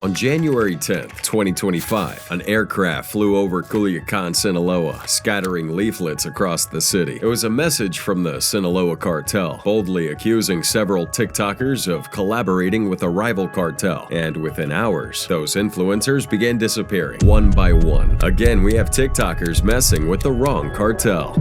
On January 10, 2025, an aircraft flew over Culiacan, Sinaloa, scattering leaflets across the city. It was a message from the Sinaloa cartel, boldly accusing several TikTokers of collaborating with a rival cartel. And within hours, those influencers began disappearing, one by one. Again, we have TikTokers messing with the wrong cartel.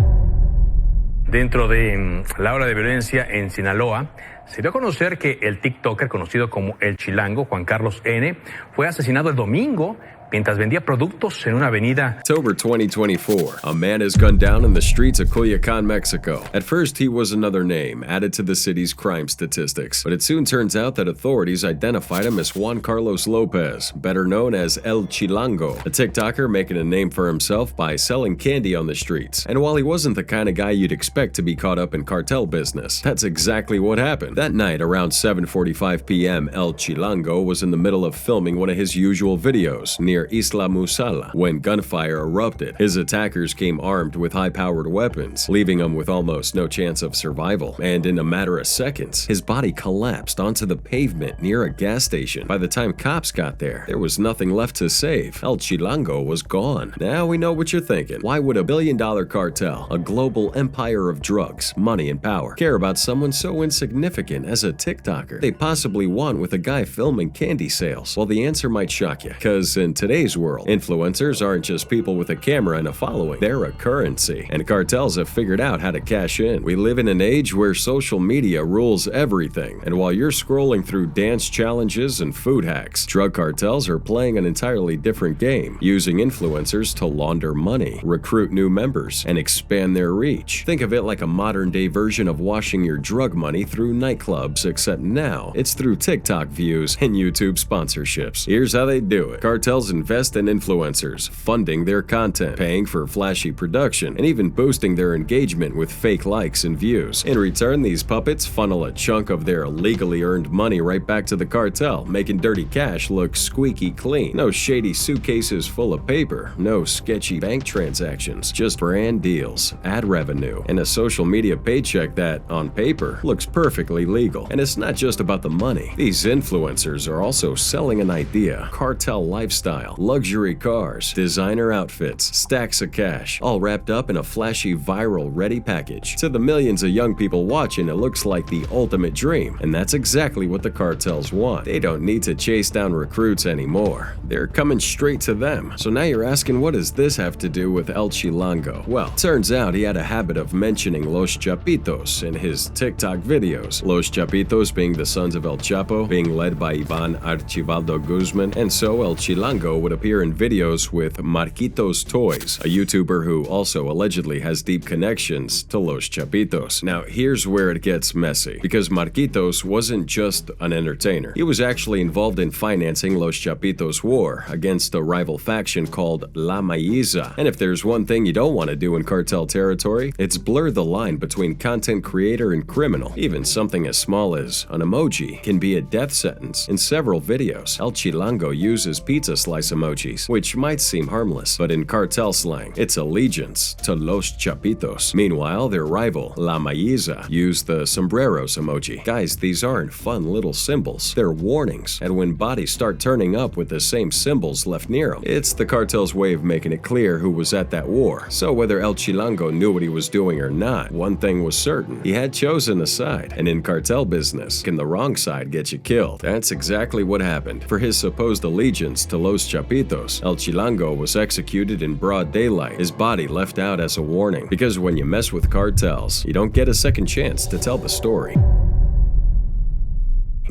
Dentro de la ola de violencia en Sinaloa, se dio a conocer que el TikToker conocido como El Chilango, Juan Carlos N., fue asesinado el domingo mientras vendía productos en una avenida. October 2024, a man is gunned down in the streets of Culiacan, Mexico. At first, he was another name added to the city's crime statistics, but it soon turns out that authorities identified him as Juan Carlos Lopez, better known as El Chilango, a TikToker making a name for himself by selling candy on the streets. And while he wasn't the kind of guy you'd expect to be caught up in cartel business, that's exactly what happened. That night, around 7:45 p.m., El Chilango was in the middle of filming one of his usual videos near Isla Musala when gunfire erupted. His attackers came armed with high-powered weapons, leaving him with almost no chance of survival. And in a matter of seconds, his body collapsed onto the pavement near a gas station. By the time cops got there was nothing left to save. El Chilango was gone. Now we know what you're thinking. Why would a billion-dollar cartel, a global empire of drugs, money, and power, care about someone so insignificant as a TikToker they possibly want with a guy filming candy sales? Well, the answer might shock you, because in today's world, influencers aren't just people with a camera and a following. They're a currency, and cartels have figured out how to cash in. We live in an age where social media rules everything, and while you're scrolling through dance challenges and food hacks, drug cartels are playing an entirely different game, using influencers to launder money, recruit new members, and expand their reach. Think of it like a modern-day version of washing your drug money through nightclubs, except now it's through TikTok views and YouTube sponsorships. Here's how they do it. Cartels invest in influencers, funding their content, paying for flashy production, and even boosting their engagement with fake likes and views. In return, these puppets funnel a chunk of their legally earned money right back to the cartel, making dirty cash look squeaky clean. No shady suitcases full of paper, no sketchy bank transactions, just brand deals, ad revenue, and a social media paycheck that, on paper, looks perfectly legal. And it's not just about the money. These influencers are also selling an idea, cartel lifestyle, luxury cars, designer outfits, stacks of cash, all wrapped up in a flashy viral ready package. To the millions of young people watching, it looks like the ultimate dream, and that's exactly what the cartels want. They don't need to chase down recruits anymore. They're coming straight to them. So now you're asking, what does this have to do with El Chilango? Well, turns out he had a habit of mentioning Los Chapitos in his TikTok videos. Los Chapitos being the sons of El Chapo, being led by Ivan Archibaldo Guzman, and so El Chilango would appear in videos with Marquitos Toys, a YouTuber who also allegedly has deep connections to Los Chapitos. Now, here's where it gets messy, because Marquitos wasn't just an entertainer. He was actually involved in financing Los Chapitos' war against a rival faction called La Mayiza. And if there's one thing you don't want to do in cartel territory, it's blur the line between content creator and criminal. Even something as small as an emoji can be a death sentence. In several videos, El Chilango uses pizza slice emojis, which might seem harmless, but in cartel slang, it's allegiance to Los Chapitos. Meanwhile, their rival, La Mayiza, used the sombreros emoji. Guys, these aren't fun little symbols. They're warnings, and when bodies start turning up with the same symbols left near them, it's the cartel's way of making it clear who was at that war. So whether El Chilango knew what he was doing or not, one thing was certain. He had chosen a side, and in cartel business, can the wrong side get you killed? That's exactly what happened. For his supposed allegiance to Los Chapitos, El Chilango was executed in broad daylight, his body left out as a warning. Because when you mess with cartels, you don't get a second chance to tell the story.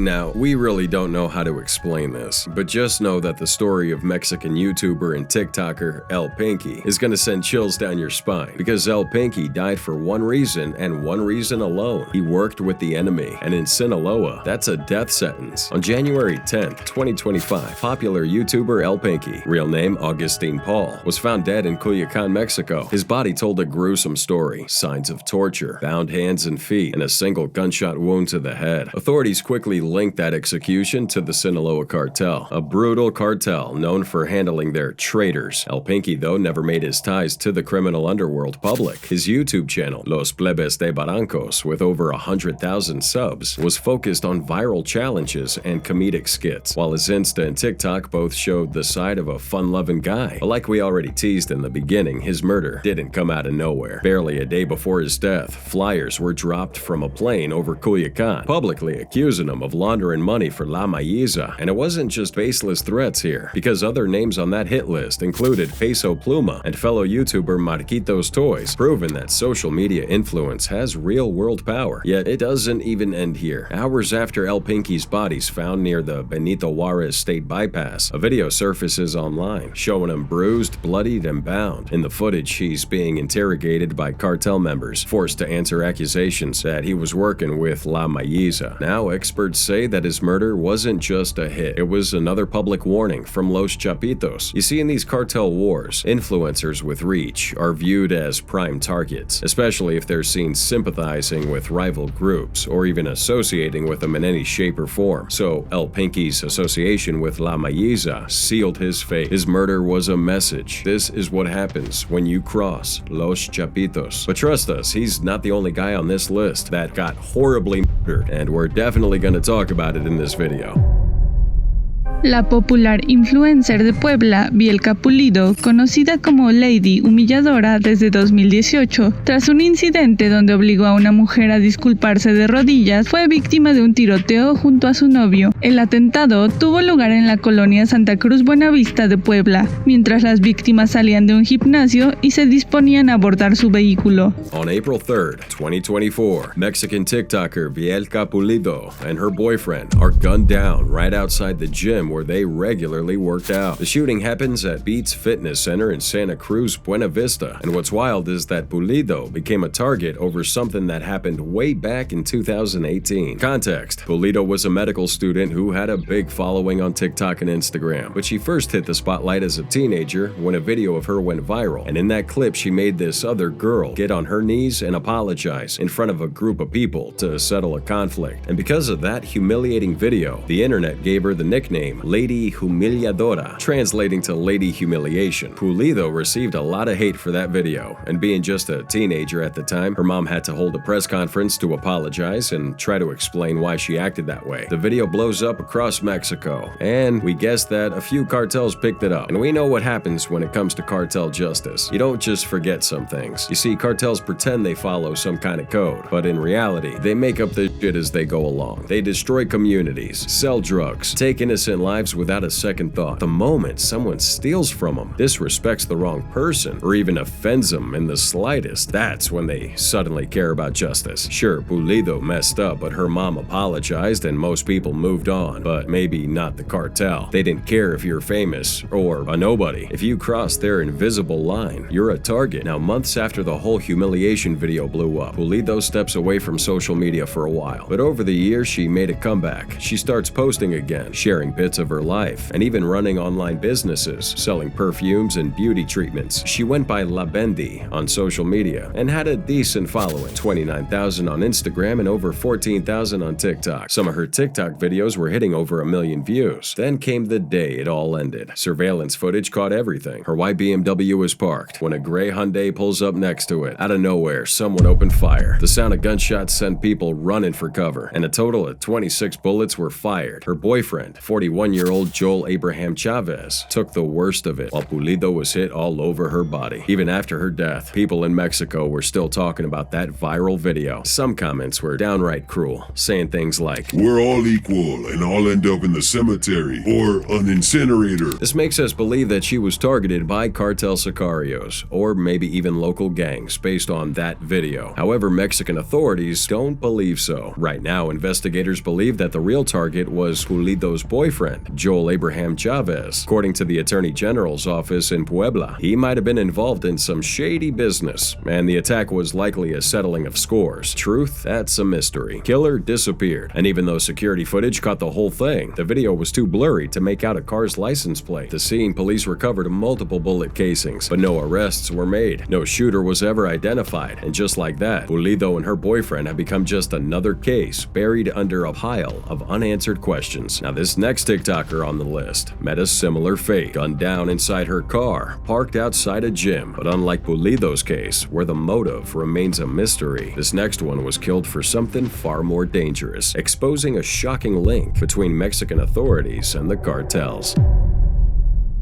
Now, we really don't know how to explain this, but just know that the story of Mexican YouTuber and TikToker El Pinky is going to send chills down your spine, because El Pinky died for one reason and one reason alone. He worked with the enemy, and in Sinaloa, that's a death sentence. On January 10, 2025, popular YouTuber El Pinky, real name Augustine Paul, was found dead in Culiacan, Mexico. His body told a gruesome story, signs of torture, bound hands and feet, and a single gunshot wound to the head. Authorities quickly linked that execution to the Sinaloa cartel, a brutal cartel known for handling their traitors. El Pinky, though, never made his ties to the criminal underworld public. His YouTube channel, Los Plebes de Barrancos, with over 100,000 subs, was focused on viral challenges and comedic skits, while his Insta and TikTok both showed the side of a fun-loving guy. But like we already teased in the beginning, his murder didn't come out of nowhere. Barely a day before his death, flyers were dropped from a plane over Culiacan, publicly accusing him of laundering money for La Mayiza. And it wasn't just baseless threats here, because other names on that hit list included Peso Pluma and fellow YouTuber Marquitos Toys, proving that social media influence has real-world power. Yet it doesn't even end here. Hours after El Pinky's body's found near the Benito Juarez State Bypass, a video surfaces online showing him bruised, bloodied, and bound. In the footage, he's being interrogated by cartel members, forced to answer accusations that he was working with La Mayiza. Now, experts say that his murder wasn't just a hit. It was another public warning from Los Chapitos. You see, in these cartel wars, influencers with reach are viewed as prime targets, especially if they're seen sympathizing with rival groups or even associating with them in any shape or form. So, El Pinky's association with La Mayiza sealed his fate. His murder was a message. This is what happens when you cross Los Chapitos. But trust us, he's not the only guy on this list that got horribly murdered, and we're definitely going to talk about it in this video. La popular influencer de Puebla, Bielka Pulido, conocida como Lady Humilladora desde 2018, tras un incidente donde obligó a una mujer a disculparse de rodillas, fue víctima de un tiroteo junto a su novio. El atentado tuvo lugar en la colonia Santa Cruz Buenavista de Puebla, mientras las víctimas salían de un gimnasio y se disponían a abordar su vehículo. On April 3rd, 2024, Mexican TikToker Bielka Pulido and her boyfriend are gunned down right outside the gym where they regularly worked out. The shooting happens at Beats Fitness Center in Santa Cruz, Buena Vista, and what's wild is that Pulido became a target over something that happened way back in 2018. Context: Pulido was a medical student who had a big following on TikTok and Instagram, but she first hit the spotlight as a teenager when a video of her went viral, and in that clip she made this other girl get on her knees and apologize in front of a group of people to settle a conflict. And because of that humiliating video, the internet gave her the nickname Lady Humilladora, translating to Lady Humiliation. Pulido received a lot of hate for that video, and being just a teenager at the time, her mom had to hold a press conference to apologize and try to explain why she acted that way. The video blows up across Mexico, and we guess that a few cartels picked it up. And we know what happens when it comes to cartel justice. You don't just forget some things. You see, cartels pretend they follow some kind of code, but in reality, they make up the shit as they go along. They destroy communities, sell drugs, take innocent lives without a second thought. The moment someone steals from them, disrespects the wrong person, or even offends them in the slightest, that's when they suddenly care about justice. Sure, Pulido messed up, but her mom apologized and most people moved on, but maybe not the cartel. They didn't care if you're famous or a nobody. If you cross their invisible line, you're a target. Now, months after the whole humiliation video blew up, Pulido steps away from social media for a while, but over the years she made a comeback. She starts posting again, sharing bits of her life, and even running online businesses, selling perfumes and beauty treatments. She went by La Bendy on social media and had a decent following, 29,000 on Instagram and over 14,000 on TikTok. Some of her TikTok videos were hitting over 1 million views. Then came the day it all ended. Surveillance footage caught everything. Her white BMW was parked when a gray Hyundai pulls up next to it. Out of nowhere, someone opened fire. The sound of gunshots sent people running for cover, and a total of 26 bullets were fired. Her boyfriend, 41-year-old Joel Abraham Chavez, took the worst of it, while Pulido was hit all over her body. Even after her death, people in Mexico were still talking about that viral video. Some comments were downright cruel, saying things like, "We're all equal and all end up in the cemetery or an incinerator." This makes us believe that she was targeted by cartel sicarios, or maybe even local gangs, based on that video. However, Mexican authorities don't believe so. Right now, investigators believe that the real target was Pulido's boyfriend, boyfriend, Joel Abraham Chavez. According to the Attorney General's office in Puebla, he might have been involved in some shady business, and the attack was likely a settling of scores. Truth? That's a mystery. Killer disappeared, and even though security footage caught the whole thing, the video was too blurry to make out a car's license plate. At the scene, police recovered multiple bullet casings, but no arrests were made. No shooter was ever identified, and just like that, Pulido and her boyfriend have become just another case buried under a pile of unanswered questions. Now, this next TikToker on the list met a similar fate, gunned down inside her car, parked outside a gym. But unlike Pulido's case, where the motive remains a mystery, this next one was killed for something far more dangerous, exposing a shocking link between Mexican authorities and the cartels.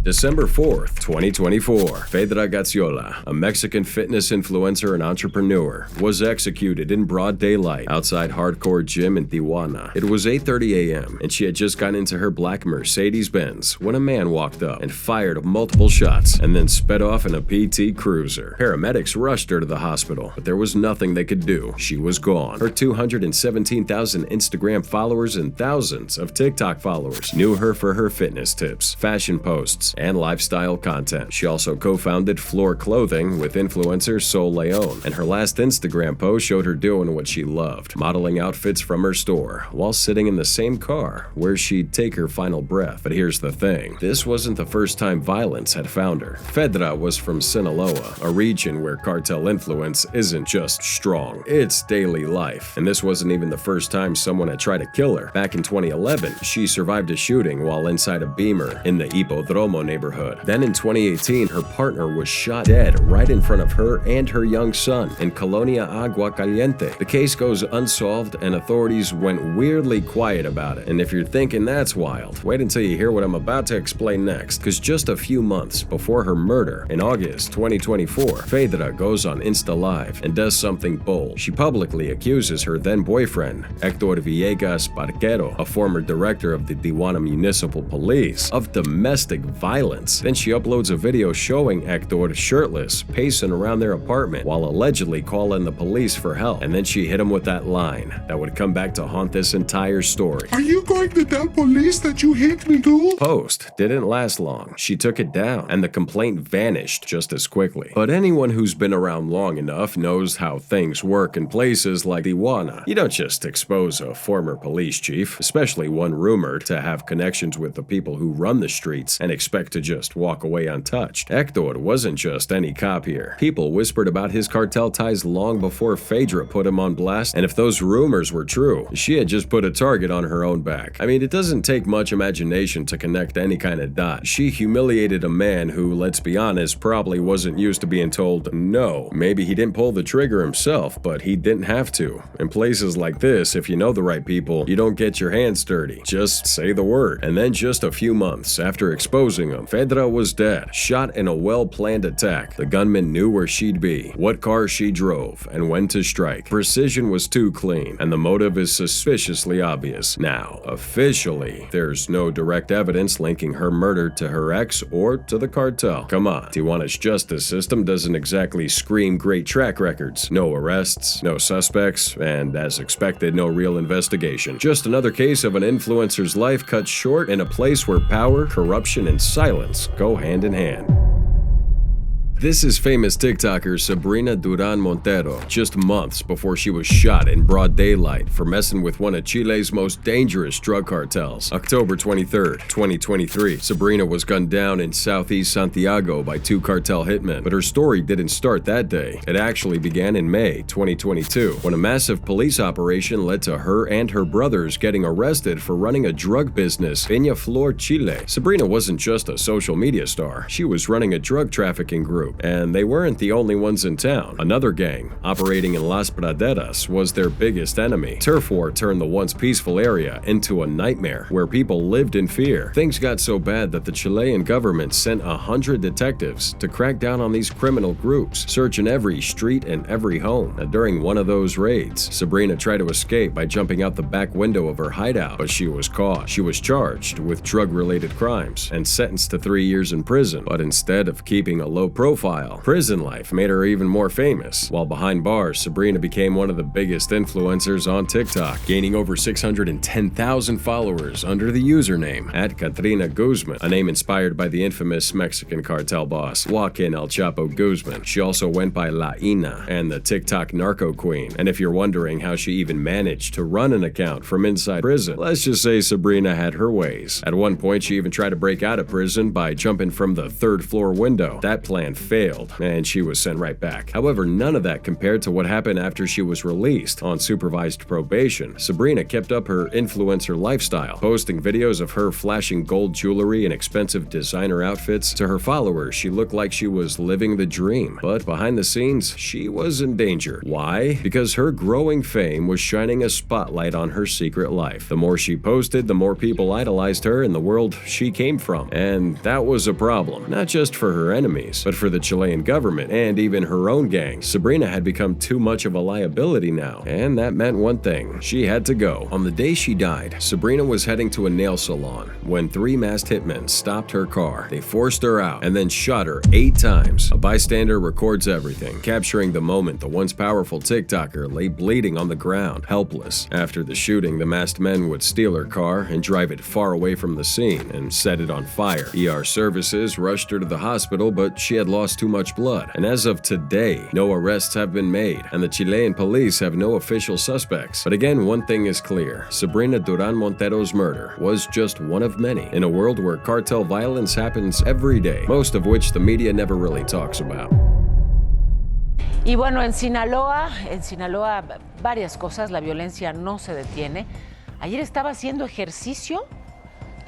December 4th, 2024, Fedra Gazziola, a Mexican fitness influencer and entrepreneur, was executed in broad daylight outside Hardcore Gym in Tijuana. It was 8:30 a.m., and she had just gotten into her black Mercedes-Benz when a man walked up and fired multiple shots and then sped off in a PT Cruiser. Paramedics rushed her to the hospital, but there was nothing they could do. She was gone. Her 217,000 Instagram followers and thousands of TikTok followers knew her for her fitness tips, fashion posts, and lifestyle content. She also co-founded Floor Clothing with influencer Sol Leon, and her last Instagram post showed her doing what she loved, modeling outfits from her store while sitting in the same car where she'd take her final breath. But here's the thing, this wasn't the first time violence had found her. Fedra was from Sinaloa, a region where cartel influence isn't just strong, it's daily life. And this wasn't even the first time someone had tried to kill her. Back in 2011, she survived a shooting while inside a Beamer in the Hipodromo neighborhood. Then in 2018, her partner was shot dead right in front of her and her young son in Colonia Agua Caliente. The case goes unsolved and authorities went weirdly quiet about it. And if you're thinking that's wild, wait until you hear what I'm about to explain next, because just a few months before her murder, in August 2024, Fedra goes on Insta Live and does something bold. She publicly accuses her then boyfriend, Hector Villegas Barquero, a former director of the Tijuana Municipal Police, of domestic violence. Then she uploads a video showing Hector shirtless, pacing around their apartment while allegedly calling the police for help. And then she hit him with that line that would come back to haunt this entire story. Are you going to tell police that you hit me too? Post didn't last long. She took it down, and the complaint vanished just as quickly. But anyone who's been around long enough knows how things work in places like Tijuana. You don't just expose a former police chief, especially one rumored to have connections with the people who run the streets, and expect to just walk away untouched. Hector wasn't just any cop here. People whispered about his cartel ties long before Fedra put him on blast, and if those rumors were true, she had just put a target on her own back. I mean, it doesn't take much imagination to connect any kind of dot. She humiliated a man who, let's be honest, probably wasn't used to being told no. Maybe he didn't pull the trigger himself, but he didn't have to. In places like this, if you know the right people, you don't get your hands dirty. Just say the word. And then just a few months after exposing him, Fedra was dead, shot in a well-planned attack. The gunman knew where she'd be, what car she drove, and when to strike. Precision was too clean, and the motive is suspiciously obvious. Now, officially, there's no direct evidence linking her murder to her ex or to the cartel. Come on, Tijuana's justice system doesn't exactly scream great track records. No arrests, no suspects, and as expected, no real investigation. Just another case of an influencer's life cut short in a place where power, corruption, and silence go hand in hand. This is famous TikToker Sabrina Duran Montero, just months before she was shot in broad daylight for messing with one of Chile's most dangerous drug cartels. October 23rd, 2023, Sabrina was gunned down in southeast Santiago by two cartel hitmen, but her story didn't start that day. It actually began in May 2022, when a massive police operation led to her and her brothers getting arrested for running a drug business in Peñaflor, Chile. Sabrina wasn't just a social media star, she was running a drug trafficking group. And they weren't the only ones in town. Another gang, operating in Las Praderas, was their biggest enemy. Turf war turned the once peaceful area into a nightmare where people lived in fear. Things got so bad that the Chilean government sent 100 detectives to crack down on these criminal groups, searching every street and every home. Now, during one of those raids, Sabrina tried to escape by jumping out the back window of her hideout, but she was caught. She was charged with drug-related crimes and sentenced to 3 years in prison. But instead of keeping a low profile, profile. Prison life made her even more famous. While behind bars, Sabrina became one of the biggest influencers on TikTok, gaining over 610,000 followers under the username @Katrina Guzman, a name inspired by the infamous Mexican cartel boss Joaquin El Chapo Guzman. She also went by La Ina and the TikTok narco queen. And if you're wondering how she even managed to run an account from inside prison, let's just say Sabrina had her ways. At one point, she even tried to break out of prison by jumping from the third-floor window. That plan failed, and she was sent right back. However, none of that compared to what happened after she was released on supervised probation. Sabrina kept up her influencer lifestyle, posting videos of her flashing gold jewelry and expensive designer outfits. To her followers, she looked like she was living the dream. But behind the scenes, she was in danger. Why? Because her growing fame was shining a spotlight on her secret life. The more she posted, the more people idolized her and the world she came from. And that was a problem, not just for her enemies, but for the Chilean government and even her own gang. Sabrina had become too much of a liability now, and that meant one thing: she had to go. On the day she died, Sabrina was heading to a nail salon when 3 masked hitmen stopped her car. They forced her out and then shot her 8 times. A bystander records everything, capturing the moment the once powerful TikToker lay bleeding on the ground, helpless. After the shooting, the masked men would steal her car and drive it far away from the scene and set it on fire. ER services rushed her to the hospital, but she had lost too much blood. And as of today, no arrests have been made, and the Chilean police have no official suspects. But again, one thing is clear: Sabrina Duran Montero's murder was just one of many in a world where cartel violence happens every day, most of which the media never really talks about. Y bueno, en Sinaloa, varias cosas, la violencia no se detiene. Ayer estaba haciendo ejercicio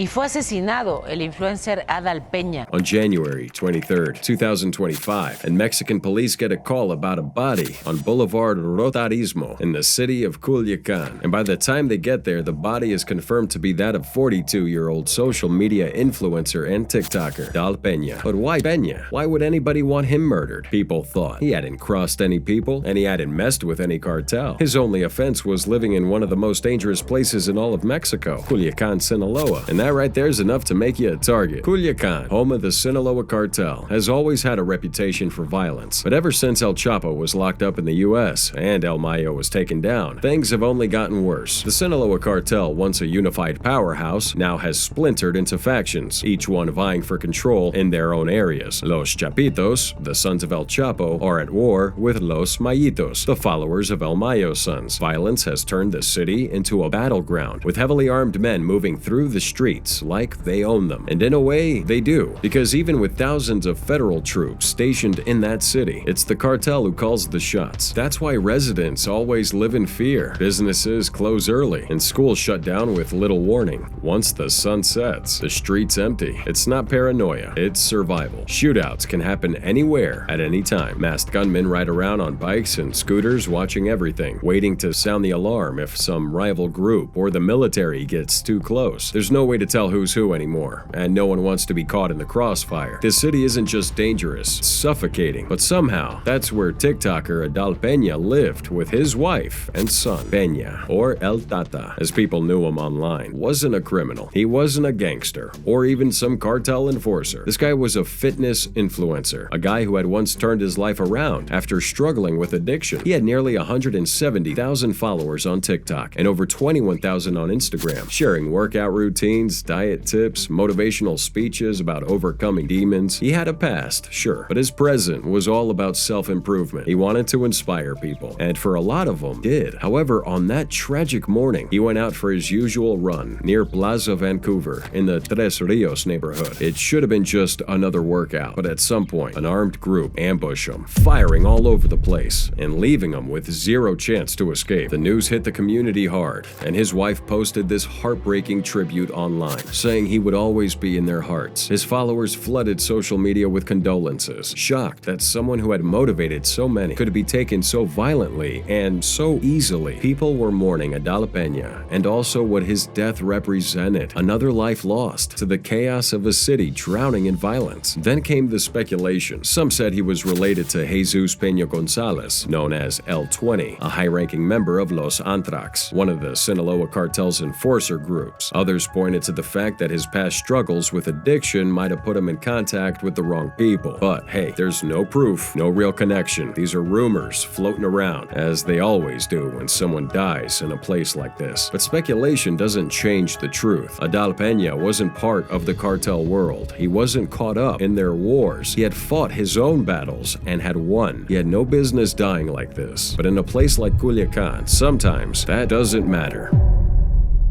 y fue asesinado el influencer Adal Peña. On January 23, 2025, and Mexican police get a call about a body on Boulevard Rotarismo in the city of Culiacán. And by the time they get there, the body is confirmed to be that of 42-year-old social media influencer and TikToker, Adal Peña. But why Peña? Why would anybody want him murdered? People thought he hadn't crossed any people, and he hadn't messed with any cartel. His only offense was living in one of the most dangerous places in all of Mexico, Culiacán, Sinaloa. And that right there is enough to make you a target. Culiacán, home of the Sinaloa cartel, has always had a reputation for violence. But ever since El Chapo was locked up in the US and El Mayo was taken down, things have only gotten worse. The Sinaloa cartel, once a unified powerhouse, now has splintered into factions, each one vying for control in their own areas. Los Chapitos, the sons of El Chapo, are at war with Los Mayitos, the followers of El Mayo's sons. Violence has turned the city into a battleground, with heavily armed men moving through the streets like they own them. And in a way, they do, because even with thousands of federal troops stationed in that city, it's the cartel who calls the shots. That's why residents always live in fear. Businesses close early, and schools shut down with little warning. Once the sun sets, the streets empty. It's not paranoia, it's survival. Shootouts can happen anywhere at any time. Masked gunmen ride around on bikes and scooters watching everything, waiting to sound the alarm if some rival group or the military gets too close. There's no way to tell who's who anymore, and no one wants to be caught in the crossfire. This city isn't just dangerous, it's suffocating. But somehow, that's where TikToker Adal Peña lived with his wife and son. Peña, or El Tata, as people knew him online, wasn't a criminal. He wasn't a gangster, or even some cartel enforcer. This guy was a fitness influencer, a guy who had once turned his life around after struggling with addiction. He had nearly 170,000 followers on TikTok and over 21,000 on Instagram, sharing workout routines, diet tips, motivational speeches about overcoming demons. He had a past, sure, but his present was all about self-improvement. He wanted to inspire people, and for a lot of them, did. However, on that tragic morning, he went out for his usual run near Plaza Vancouver in the Tres Rios neighborhood. It should have been just another workout, but at some point, an armed group ambushed him, firing all over the place and leaving him with zero chance to escape. The news hit the community hard, and his wife posted this heartbreaking tribute online, saying he would always be in their hearts. His followers flooded social media with condolences, shocked that someone who had motivated so many could be taken so violently and so easily. People were mourning Adal Peña and also what his death represented, another life lost to the chaos of a city drowning in violence. Then came the speculation. Some said he was related to Jesus Peña Gonzalez, known as L20, a high-ranking member of Los Antrax, one of the Sinaloa cartel's enforcer groups. Others pointed to the fact that his past struggles with addiction might have put him in contact with the wrong people. But hey, there's no proof, no real connection. These are rumors floating around, as they always do when someone dies in a place like this. But speculation doesn't change the truth. Adal Peña wasn't part of the cartel world. He wasn't caught up in their wars. He had fought his own battles and had won. He had no business dying like this. But in a place like Culiacán, sometimes that doesn't matter.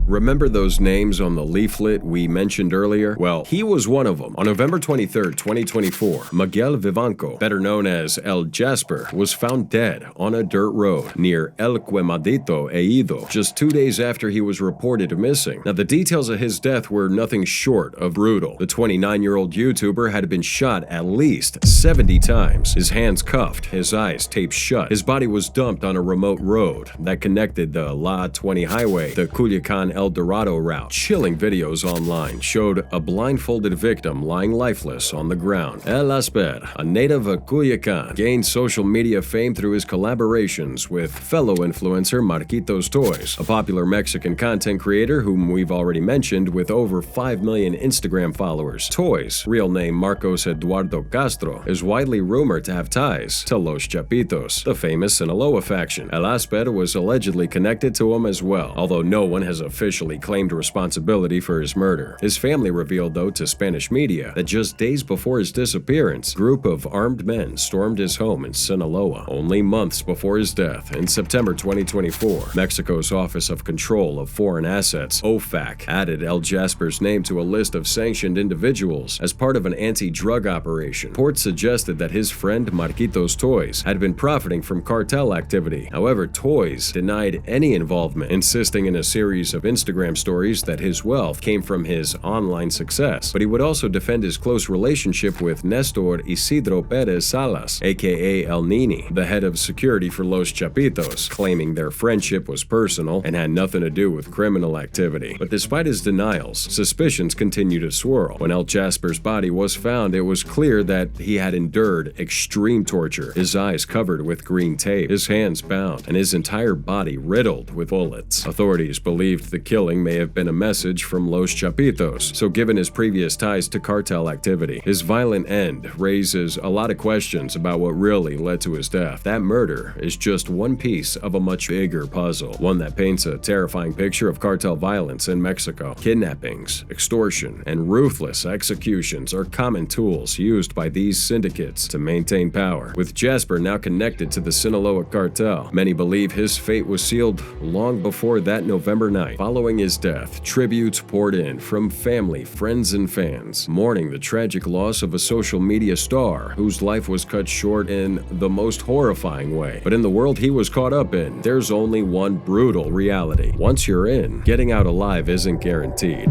Remember those names on the leaflet we mentioned earlier? Well, he was one of them. On November 23, 2024, Miguel Vivanco, better known as El Jasper, was found dead on a dirt road near El Quemadito Ejido, just 2 days after he was reported missing. Now, the details of his death were nothing short of brutal. The 29-year-old YouTuber had been shot at least 70 times, his hands cuffed, his eyes taped shut. His body was dumped on a remote road that connected the La 20 highway, the Culiacán El Dorado route. Chilling videos online showed a blindfolded victim lying lifeless on the ground. El Jasper, a native of Culiacán, gained social media fame through his collaborations with fellow influencer Marquitos Toys, a popular Mexican content creator whom we've already mentioned with over 5 million Instagram followers. Toys, real name Marcos Eduardo Castro, is widely rumored to have ties to Los Chapitos, the famous Sinaloa faction. El Jasper was allegedly connected to him as well, although no one has officially claimed responsibility for his murder. His family revealed, though, to Spanish media that just days before his disappearance, a group of armed men stormed his home in Sinaloa. Only months before his death, in September 2024, Mexico's Office of Control of Foreign Assets, OFAC, added El Jasper's name to a list of sanctioned individuals as part of an anti-drug operation. Reports suggested that his friend Marquitos Toys had been profiting from cartel activity. However, Toys denied any involvement, insisting in a series of Instagram stories that his wealth came from his online success, but he would also defend his close relationship with Nestor Isidro Perez Salas, aka El Nini, the head of security for Los Chapitos, claiming their friendship was personal and had nothing to do with criminal activity. But despite his denials, suspicions continued to swirl. When El Jasper's body was found, it was clear that he had endured extreme torture, his eyes covered with green tape, his hands bound, and his entire body riddled with bullets. Authorities believed the killing may have been a message from Los Chapitos, so given his previous ties to cartel activity, his violent end raises a lot of questions about what really led to his death. That murder is just one piece of a much bigger puzzle, one that paints a terrifying picture of cartel violence in Mexico. Kidnappings, extortion, and ruthless executions are common tools used by these syndicates to maintain power. With Jasper now connected to the Sinaloa cartel, many believe his fate was sealed long before that November night. Following his death, tributes poured in from family, friends, and fans, mourning the tragic loss of a social media star whose life was cut short in the most horrifying way. But in the world he was caught up in, there's only one brutal reality. Once you're in, getting out alive isn't guaranteed.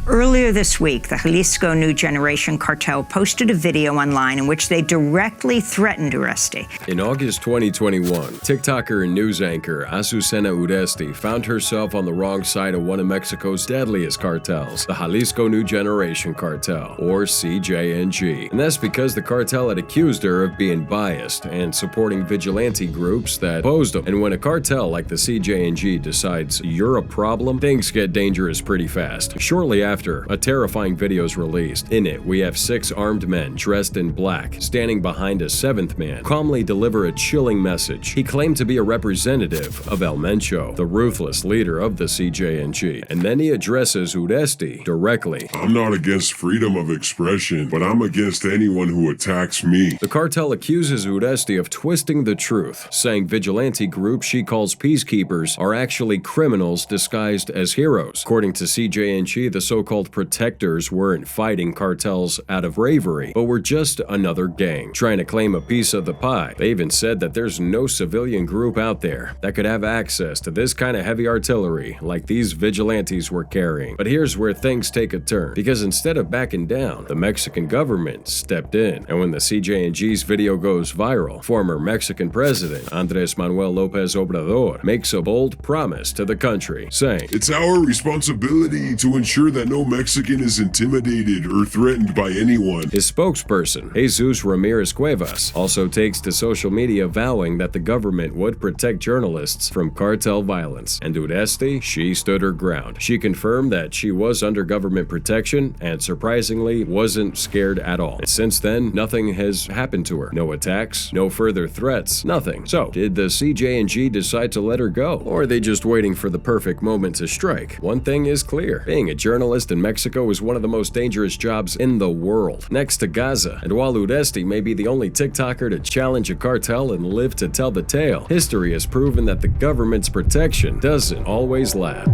Earlier this week, the Jalisco New Generation cartel posted a video online in which they directly threatened Uresti. In August 2021, TikToker and news anchor Azucena Uresti found herself on the wrong side of one of Mexico's deadliest cartels, the Jalisco New Generation cartel, or CJNG. And that's because the cartel had accused her of being biased and supporting vigilante groups that opposed them. And when a cartel like the CJNG decides you're a problem, things get dangerous pretty fast. Shortly after, a terrifying video is released. In it, we have 6 armed men dressed in black, standing behind a 7th man, calmly deliver a chilling message. He claimed to be a representative of El Mencho, the ruthless leader of the CJNG, and then he addresses Uresti directly. I'm not against freedom of expression, but I'm against anyone who attacks me. The cartel accuses Uresti of twisting the truth, saying vigilante groups she calls peacekeepers are actually criminals disguised as heroes. According to CJNG, the so-called protectors weren't fighting cartels out of bravery, but were just another gang, trying to claim a piece of the pie. They even said that there's no civilian group out there that could have access to this kind of heavy artillery like these vigilantes were carrying. But here's where things take a turn, because instead of backing down, the Mexican government stepped in. And when the CJNG's video goes viral, former Mexican President Andrés Manuel López Obrador makes a bold promise to the country, saying, "It's our responsibility to ensure that no Mexican is intimidated or threatened by anyone. His spokesperson, Jesus Ramirez Cuevas, also takes to social media vowing that the government would protect journalists from cartel violence. And Dynasty, she stood her ground. She confirmed that she was under government protection and surprisingly wasn't scared at all. And since then, nothing has happened to her. No attacks, no further threats, nothing. So, did the CJNG decide to let her go? Or are they just waiting for the perfect moment to strike? One thing is clear. Being a journalist in Mexico is one of the most dangerous jobs in the world, next to Gaza. And while Dynasty may be the only TikToker to challenge a cartel and live to tell the tale, history has proven that the government's protection doesn't always last.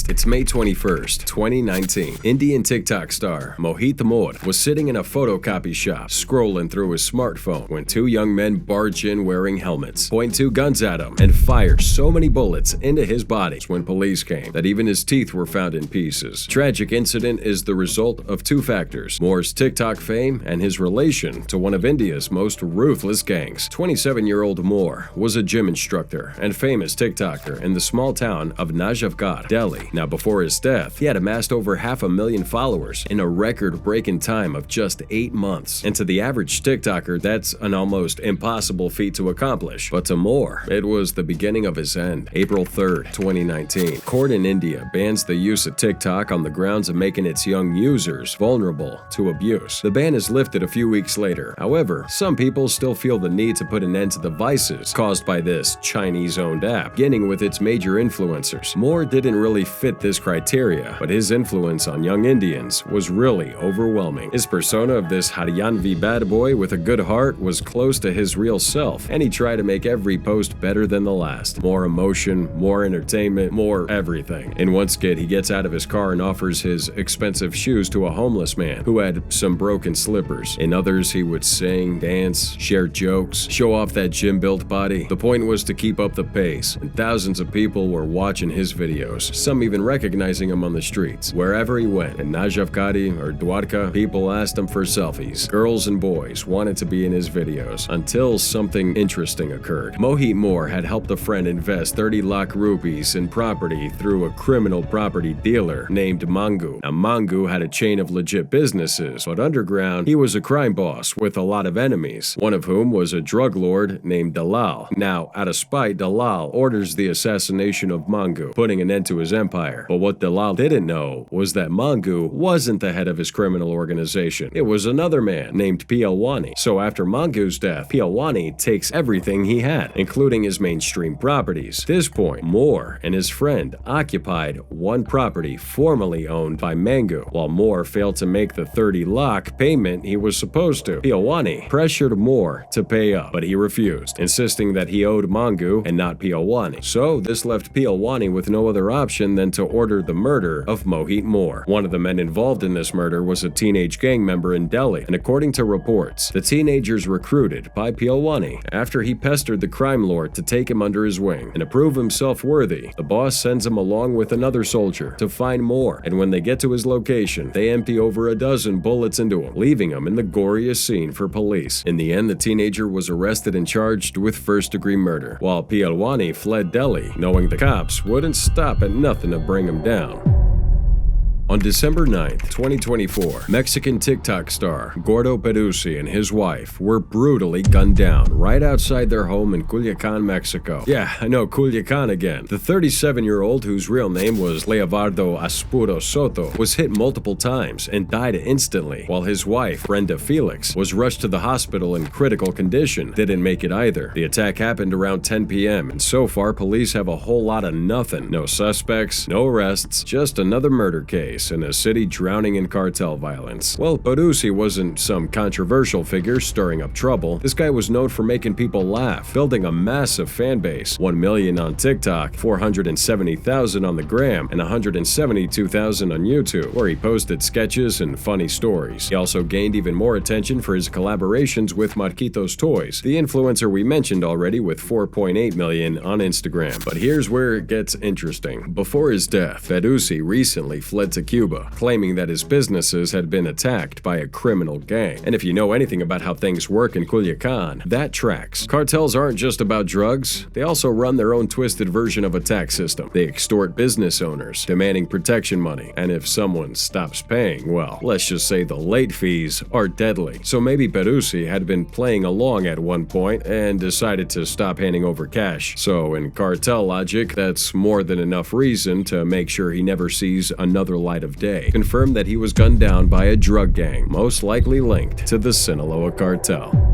It's May 21st, 2019. Indian TikTok star Mojit Mo was sitting in a photocopy shop, scrolling through his smartphone, when two young men barge in wearing helmets, point two guns at him, and fire so many bullets into his body when police came that even his teeth were found in pieces. Tragic incident is the result of two factors: Mo's TikTok fame and his relation to one of India's most ruthless gangs. 27-year-old Mo was a gym instructor and famous TikToker in the small town of Najafgarh, Delhi. Now, before his death, he had amassed over 500,000 followers in a record-breaking time of just 8 months. And to the average TikToker, that's an almost impossible feat to accomplish. But to Mo, it was the beginning of his end. April 3rd, 2019. Court in India bans the use of TikTok on the grounds of making its young users vulnerable to abuse. The ban is lifted a few weeks later. However, some people still feel the need to put an end to the vices caused by this Chinese-owned app, beginning with its major influencers. Mo didn't really fit this criteria, but his influence on young Indians was really overwhelming. His persona of this Haryanvi bad boy with a good heart was close to his real self, and he tried to make every post better than the last. More emotion, more entertainment, more everything. In one skit, he gets out of his car and offers his expensive shoes to a homeless man who had some broken slippers. In others, he would sing, dance, share jokes, show off that gym-built body. The point was to keep up the pace, and thousands of people were watching his videos, some even recognizing him on the streets. Wherever he went, in Najafgarh or Dwarka, people asked him for selfies. Girls and boys wanted to be in his videos, until something interesting occurred. Mojit Mo had helped a friend invest 30 lakh rupees in property through a criminal property dealer named Mangu. Now, Mangu had a chain of legit businesses, but underground, he was a crime boss with a lot of enemies, one of whom was a drug lord named Dalal. Now, out of spite, Dalal orders the assassination of Mangu, putting an end to his empire. But what Dalal didn't know was that Mangu wasn't the head of his criminal organization. It was another man named Pialwani. So after Mangu's death, Pialwani takes everything he had, including his mainstream properties. At this point, Mo and his friend occupied one property formerly owned by Mangu. While Mo failed to make the 30 lakh payment he was supposed to, Pialwani pressured Mo to pay up, but he refused, insisting that he owed Mangu and not Pialwani. So this left Pialwani with no other option than to order the murder of Mojit Mo. One of the men involved in this murder was a teenage gang member in Delhi, and according to reports, the teenagers recruited by Pialwani after he pestered the crime lord to take him under his wing. And to prove himself worthy, the boss sends him along with another soldier to find Mo, and when they get to his location, they empty over a dozen bullets into him, leaving him in the goriest scene for police. In the end, the teenager was arrested and charged with first-degree murder, while Pialwani fled Delhi, knowing the cops wouldn't stop at nothing to bring him down. On December 9th, 2024, Mexican TikTok star Gordo Perusi and his wife were brutally gunned down right outside their home in Culiacan, Mexico. Yeah, I know, Culiacan again. The 37-year-old, whose real name was Leobardo Aspuro Soto, was hit multiple times and died instantly, while his wife, Brenda Felix, was rushed to the hospital in critical condition. Didn't make it either. The attack happened around 10 p.m., and so far police have a whole lot of nothing. No suspects, no arrests, just another murder case in a city drowning in cartel violence. Well, Perusi wasn't some controversial figure stirring up trouble. This guy was known for making people laugh, building a massive fan base, 1 million on TikTok, 470,000 on the gram, and 172,000 on YouTube, where he posted sketches and funny stories. He also gained even more attention for his collaborations with Marquitos Toys, the influencer we mentioned already with 4.8 million on Instagram. But here's where it gets interesting. Before his death, Perusi recently fled to Cuba, claiming that his businesses had been attacked by a criminal gang. And if you know anything about how things work in Culiacan, that tracks. Cartels aren't just about drugs, they also run their own twisted version of a tax system. They extort business owners, demanding protection money, and if someone stops paying, well, let's just say the late fees are deadly. So maybe Perusi had been playing along at one point and decided to stop handing over cash. So in cartel logic, that's more than enough reason to make sure he never sees another light of day. Confirmed that he was gunned down by a drug gang, most likely linked to the Sinaloa cartel.